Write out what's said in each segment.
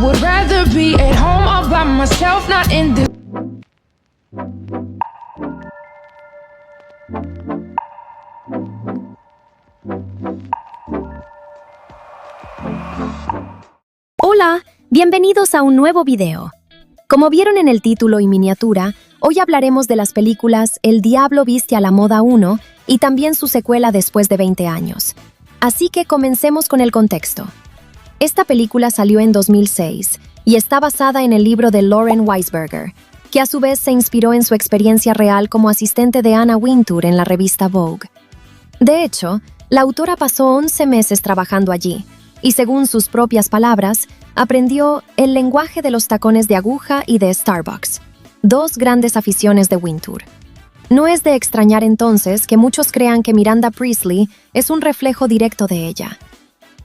would rather be at home all by myself, not in the... Hola, bienvenidos a un nuevo video. Como vieron en el título y miniatura, hoy hablaremos de las películas El Diablo Viste a la Moda 1 y también su secuela después de 20 años. Así que comencemos con el contexto. Esta película salió en 2006 y está basada en el libro de Lauren Weisberger, que a su vez se inspiró en su experiencia real como asistente de Anna Wintour en la revista Vogue. De hecho, la autora pasó 11 meses trabajando allí y, según sus propias palabras, aprendió el lenguaje de los tacones de aguja y de Starbucks, dos grandes aficiones de Wintour. No es de extrañar entonces que muchos crean que Miranda Priestly es un reflejo directo de ella.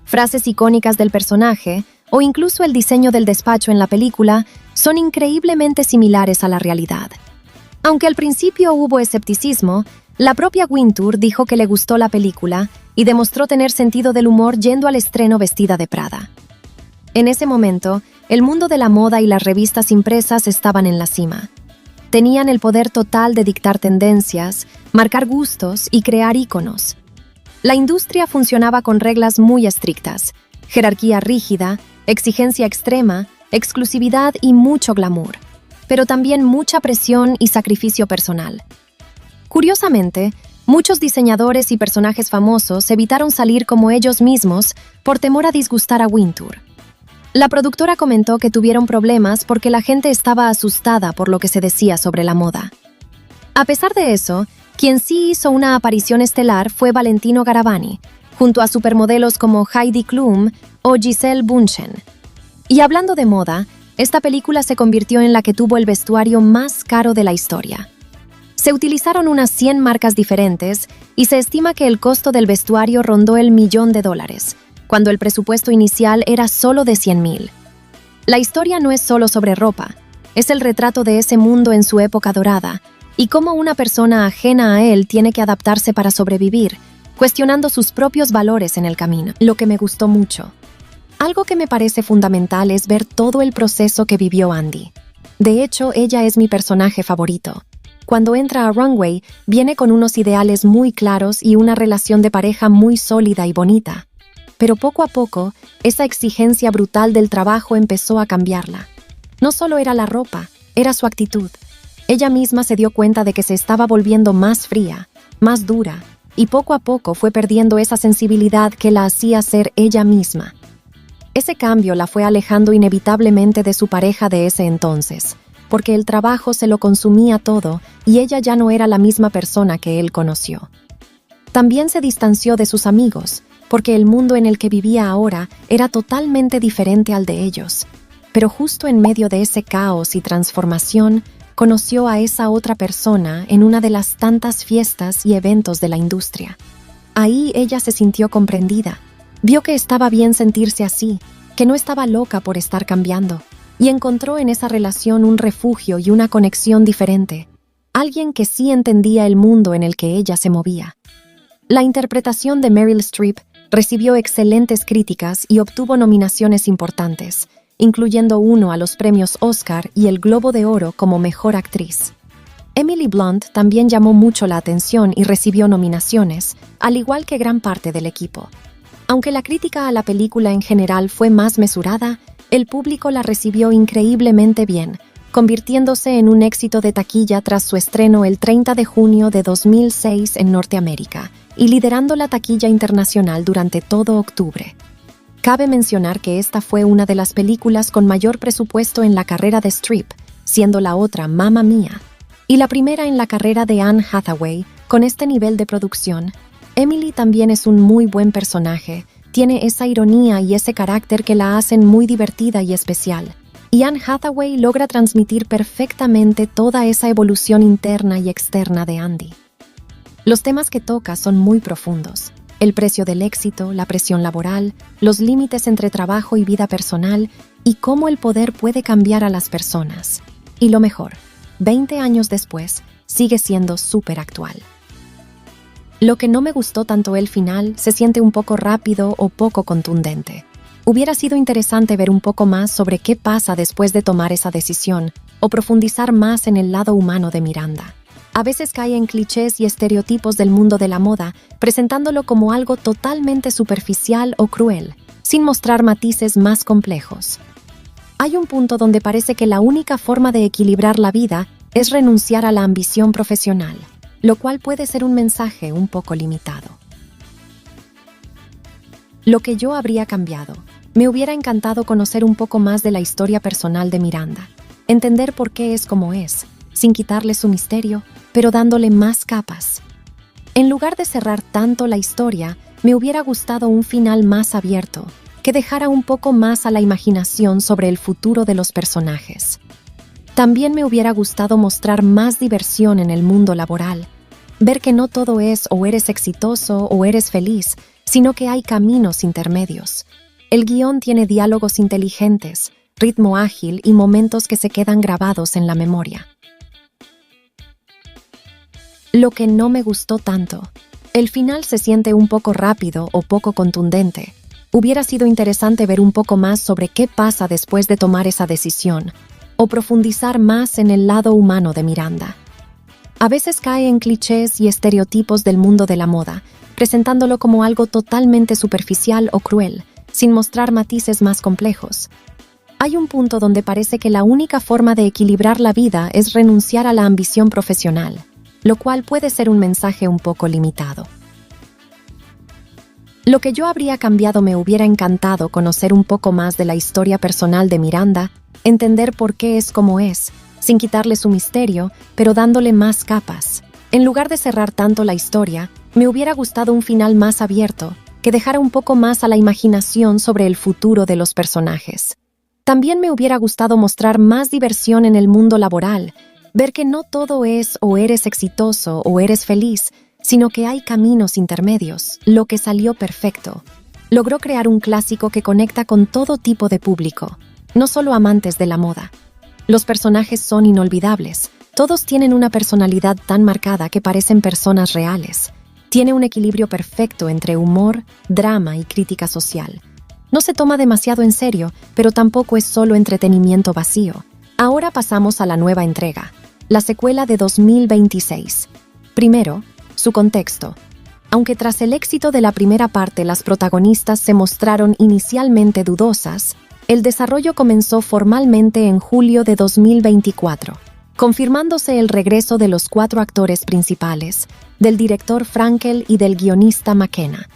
Frases icónicas del personaje, o incluso el diseño del despacho en la película, son increíblemente similares a la realidad. Aunque al principio hubo escepticismo, la propia Wintour dijo que le gustó la película y demostró tener sentido del humor yendo al estreno vestida de Prada. En ese momento, el mundo de la moda y las revistas impresas estaban en la cima. Tenían el poder total de dictar tendencias, marcar gustos y crear íconos. La industria funcionaba con reglas muy estrictas, jerarquía rígida, exigencia extrema, exclusividad y mucho glamour, pero también mucha presión y sacrificio personal. Curiosamente, muchos diseñadores y personajes famosos evitaron salir como ellos mismos por temor a disgustar a Wintour. La productora comentó que tuvieron problemas porque la gente estaba asustada por lo que se decía sobre la moda. A pesar de eso, quien sí hizo una aparición estelar fue Valentino Garavani, junto a supermodelos como Heidi Klum o Gisele Bündchen. Y hablando de moda, esta película se convirtió en la que tuvo el vestuario más caro de la historia. Se utilizaron unas 100 marcas diferentes y se estima que el costo del vestuario rondó el $1.000.000, cuando el presupuesto inicial era solo de $100,000. La historia no es solo sobre ropa, es el retrato de ese mundo en su época dorada y cómo una persona ajena a él tiene que adaptarse para sobrevivir, cuestionando sus propios valores en el camino. Lo que me gustó mucho. Algo que me parece fundamental es ver todo el proceso que vivió Andy. De hecho, ella es mi personaje favorito. Cuando entra a Runway, viene con unos ideales muy claros y una relación de pareja muy sólida y bonita. Pero poco a poco, esa exigencia brutal del trabajo empezó a cambiarla. No solo era la ropa, era su actitud. Ella misma se dio cuenta de que se estaba volviendo más fría, más dura, y poco a poco fue perdiendo esa sensibilidad que la hacía ser ella misma. Ese cambio la fue alejando inevitablemente de su pareja de ese entonces, porque el trabajo se lo consumía todo y ella ya no era la misma persona que él conoció. También se distanció de sus amigos, porque el mundo en el que vivía ahora era totalmente diferente al de ellos. Pero justo en medio de ese caos y transformación, conoció a esa otra persona en una de las tantas fiestas y eventos de la industria. Ahí ella se sintió comprendida, vio que estaba bien sentirse así, que no estaba loca por estar cambiando, y encontró en esa relación un refugio y una conexión diferente, alguien que sí entendía el mundo en el que ella se movía. La interpretación de Meryl Streep recibió excelentes críticas y obtuvo nominaciones importantes, incluyendo uno a los premios Oscar y el Globo de Oro como Mejor Actriz. Emily Blunt también llamó mucho la atención y recibió nominaciones, al igual que gran parte del equipo. Aunque la crítica a la película en general fue más mesurada, el público la recibió increíblemente bien, convirtiéndose en un éxito de taquilla tras su estreno el 30 de junio de 2006 en Norteamérica y liderando la taquilla internacional durante todo octubre. Cabe mencionar que esta fue una de las películas con mayor presupuesto en la carrera de Streep, siendo la otra Mamma Mía, y la primera en la carrera de Anne Hathaway con este nivel de producción. Emily también es un muy buen personaje, tiene esa ironía y ese carácter que la hacen muy divertida y especial. Y Anne Hathaway logra transmitir perfectamente toda esa evolución interna y externa de Andy. Los temas que toca son muy profundos. El precio del éxito, la presión laboral, los límites entre trabajo y vida personal y cómo el poder puede cambiar a las personas. Y lo mejor, 20 años después, sigue siendo súper actual. Lo que no me gustó tanto el final se siente un poco rápido o poco contundente. Hubiera sido interesante ver un poco más sobre qué pasa después de tomar esa decisión, o profundizar más en el lado humano de Miranda. A veces cae en clichés y estereotipos del mundo de la moda, presentándolo como algo totalmente superficial o cruel, sin mostrar matices más complejos. Hay un punto donde parece que la única forma de equilibrar la vida es renunciar a la ambición profesional, lo cual puede ser un mensaje un poco limitado. Lo que yo habría cambiado. Me hubiera encantado conocer un poco más de la historia personal de Miranda, entender por qué es como es, sin quitarle su misterio, pero dándole más capas. En lugar de cerrar tanto la historia, me hubiera gustado un final más abierto, que dejara un poco más a la imaginación sobre el futuro de los personajes. También me hubiera gustado mostrar más diversión en el mundo laboral, ver que no todo es o eres exitoso o eres feliz, sino que hay caminos intermedios. El guión tiene diálogos inteligentes, ritmo ágil y momentos que se quedan grabados en la memoria. Lo que no me gustó tanto. El final se siente un poco rápido o poco contundente. Hubiera sido interesante ver un poco más sobre qué pasa después de tomar esa decisión, o profundizar más en el lado humano de Miranda. A veces cae en clichés y estereotipos del mundo de la moda, presentándolo como algo totalmente superficial o cruel, sin mostrar matices más complejos. Hay un punto donde parece que la única forma de equilibrar la vida es renunciar a la ambición profesional, lo cual puede ser un mensaje un poco limitado. Lo que yo habría cambiado. Me hubiera encantado conocer un poco más de la historia personal de Miranda, entender por qué es como es, sin quitarle su misterio, pero dándole más capas. En lugar de cerrar tanto la historia, me hubiera gustado un final más abierto, que dejara un poco más a la imaginación sobre el futuro de los personajes. También me hubiera gustado mostrar más diversión en el mundo laboral, ver que no todo es o eres exitoso o eres feliz, sino que hay caminos intermedios, lo que salió perfecto. Logró crear un clásico que conecta con todo tipo de público, no solo amantes de la moda. Los personajes son inolvidables, todos tienen una personalidad tan marcada que parecen personas reales. Tiene un equilibrio perfecto entre humor, drama y crítica social. No se toma demasiado en serio, pero tampoco es solo entretenimiento vacío. Ahora pasamos a la nueva entrega, la secuela de 2026. Primero, su contexto. Aunque tras el éxito de la primera parte las protagonistas se mostraron inicialmente dudosas, el desarrollo comenzó formalmente en julio de 2024, confirmándose el regreso de los 4 actores principales, del director Frankel y del guionista McKenna.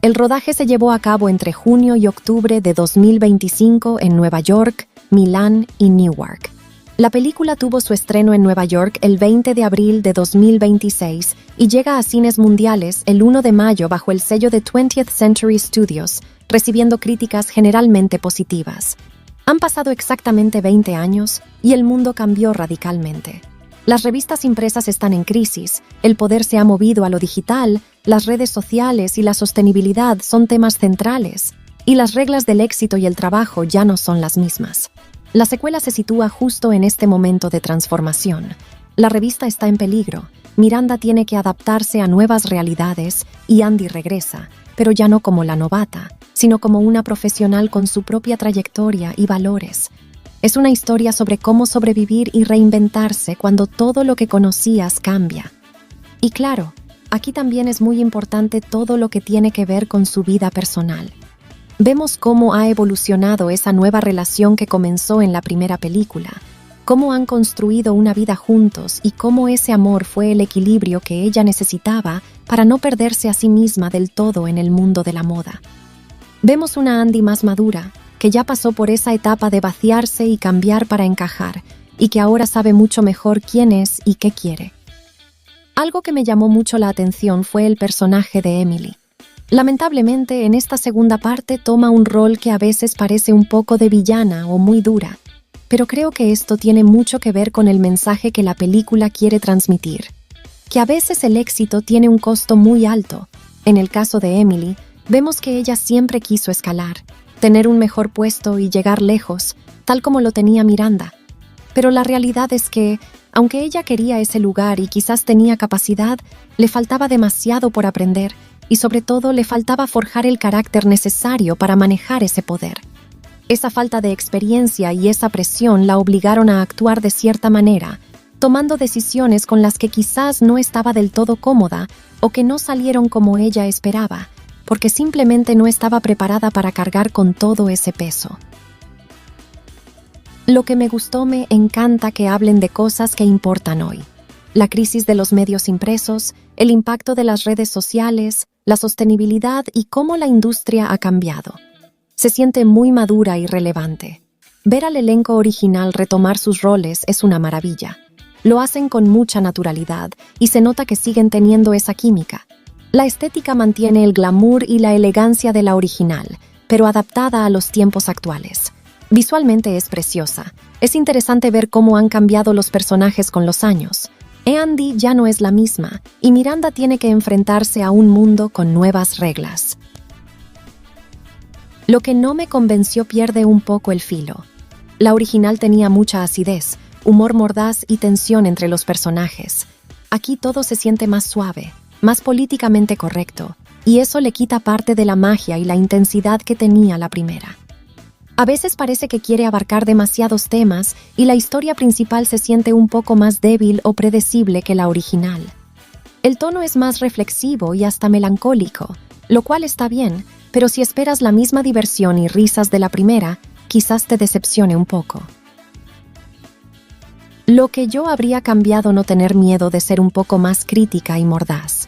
El rodaje se llevó a cabo entre junio y octubre de 2025 en Nueva York, Milán y Newark. La película tuvo su estreno en Nueva York el 20 de abril de 2026 y llega a cines mundiales el 1 de mayo bajo el sello de 20th Century Studios, recibiendo críticas generalmente positivas. Han pasado exactamente 20 años y el mundo cambió radicalmente. Las revistas impresas están en crisis, el poder se ha movido a lo digital, las redes sociales y la sostenibilidad son temas centrales, y las reglas del éxito y el trabajo ya no son las mismas. La secuela se sitúa justo en este momento de transformación. La revista está en peligro, Miranda tiene que adaptarse a nuevas realidades y Andy regresa, pero ya no como la novata, sino como una profesional con su propia trayectoria y valores. Es una historia sobre cómo sobrevivir y reinventarse cuando todo lo que conocías cambia. Y claro, aquí también es muy importante todo lo que tiene que ver con su vida personal. Vemos cómo ha evolucionado esa nueva relación que comenzó en la primera película, cómo han construido una vida juntos y cómo ese amor fue el equilibrio que ella necesitaba para no perderse a sí misma del todo en el mundo de la moda. Vemos una Andy más madura, que ya pasó por esa etapa de vaciarse y cambiar para encajar, y que ahora sabe mucho mejor quién es y qué quiere. Algo que me llamó mucho la atención fue el personaje de Emily. Lamentablemente, en esta segunda parte toma un rol que a veces parece un poco de villana o muy dura, pero creo que esto tiene mucho que ver con el mensaje que la película quiere transmitir, que a veces el éxito tiene un costo muy alto. En el caso de Emily, vemos que ella siempre quiso escalar, tener un mejor puesto y llegar lejos, tal como lo tenía Miranda. Pero la realidad es que, aunque ella quería ese lugar y quizás tenía capacidad, le faltaba demasiado por aprender y sobre todo le faltaba forjar el carácter necesario para manejar ese poder. Esa falta de experiencia y esa presión la obligaron a actuar de cierta manera, tomando decisiones con las que quizás no estaba del todo cómoda o que no salieron como ella esperaba, porque simplemente no estaba preparada para cargar con todo ese peso. Lo que me gustó, me encanta que hablen de cosas que importan hoy. La crisis de los medios impresos, el impacto de las redes sociales, la sostenibilidad y cómo la industria ha cambiado. Se siente muy madura y relevante. Ver al elenco original retomar sus roles es una maravilla. Lo hacen con mucha naturalidad y se nota que siguen teniendo esa química. La estética mantiene el glamour y la elegancia de la original, pero adaptada a los tiempos actuales. Visualmente es preciosa. Es interesante ver cómo han cambiado los personajes con los años. Andy ya no es la misma y Miranda tiene que enfrentarse a un mundo con nuevas reglas. Lo que no me convenció pierde un poco el filo. La original tenía mucha acidez, humor mordaz y tensión entre los personajes. Aquí todo se siente más suave, más políticamente correcto, y eso le quita parte de la magia y la intensidad que tenía la primera. A veces parece que quiere abarcar demasiados temas y la historia principal se siente un poco más débil o predecible que la original. El tono es más reflexivo y hasta melancólico, lo cual está bien, pero si esperas la misma diversión y risas de la primera, quizás te decepcione un poco. Lo que yo habría cambiado, no tener miedo de ser un poco más crítica y mordaz.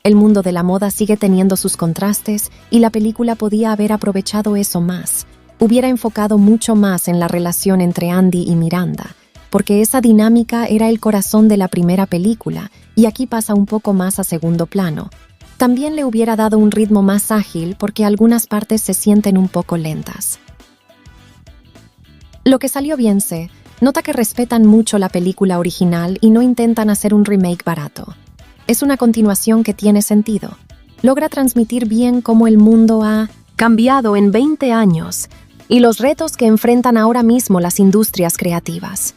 El mundo de la moda sigue teniendo sus contrastes y la película podía haber aprovechado eso más. Hubiera enfocado mucho más en la relación entre Andy y Miranda, porque esa dinámica era el corazón de la primera película y aquí pasa un poco más a segundo plano. También le hubiera dado un ritmo más ágil porque algunas partes se sienten un poco lentas. Lo que salió bien, se nota que respetan mucho la película original y no intentan hacer un remake barato. Es una continuación que tiene sentido. Logra transmitir bien cómo el mundo ha cambiado en 20 años y los retos que enfrentan ahora mismo las industrias creativas.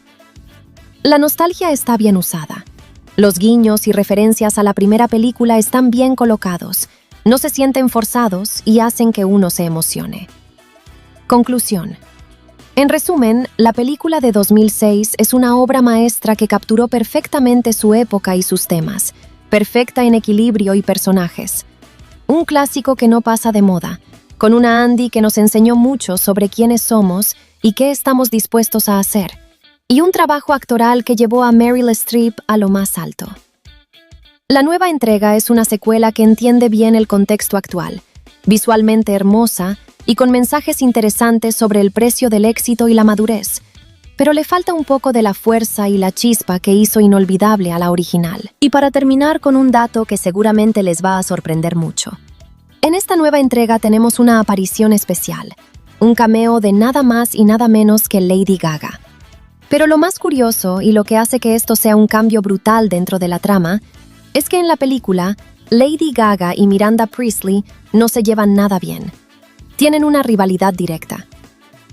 La nostalgia está bien usada. Los guiños y referencias a la primera película están bien colocados, no se sienten forzados y hacen que uno se emocione. Conclusión. En resumen, la película de 2006 es una obra maestra que capturó perfectamente su época y sus temas, perfecta en equilibrio y personajes. Un clásico que no pasa de moda, con una Andy que nos enseñó mucho sobre quiénes somos y qué estamos dispuestos a hacer, y un trabajo actoral que llevó a Meryl Streep a lo más alto. La nueva entrega es una secuela que entiende bien el contexto actual, visualmente hermosa y con mensajes interesantes sobre el precio del éxito y la madurez, pero le falta un poco de la fuerza y la chispa que hizo inolvidable a la original. Y para terminar con un dato que seguramente les va a sorprender mucho. En esta nueva entrega tenemos una aparición especial, un cameo de nada más y nada menos que Lady Gaga. Pero lo más curioso y lo que hace que esto sea un cambio brutal dentro de la trama es que en la película, Lady Gaga y Miranda Priestly no se llevan nada bien. Tienen una rivalidad directa.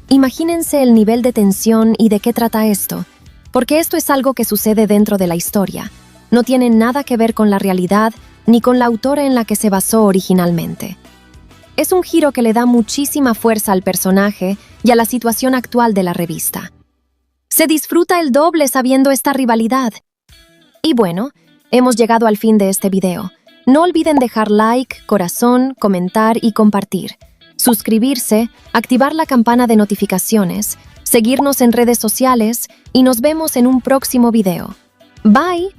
Imagínense el nivel de tensión y de qué trata esto, porque esto es algo que sucede dentro de la historia. No tiene nada que ver con la realidad ni con la autora en la que se basó originalmente. Es un giro que le da muchísima fuerza al personaje y a la situación actual de la revista. Se disfruta el doble sabiendo esta rivalidad. Y bueno, hemos llegado al fin de este video. No olviden dejar like, corazón, comentar y compartir. Suscribirse, activar la campana de notificaciones, seguirnos en redes sociales y nos vemos en un próximo video. Bye.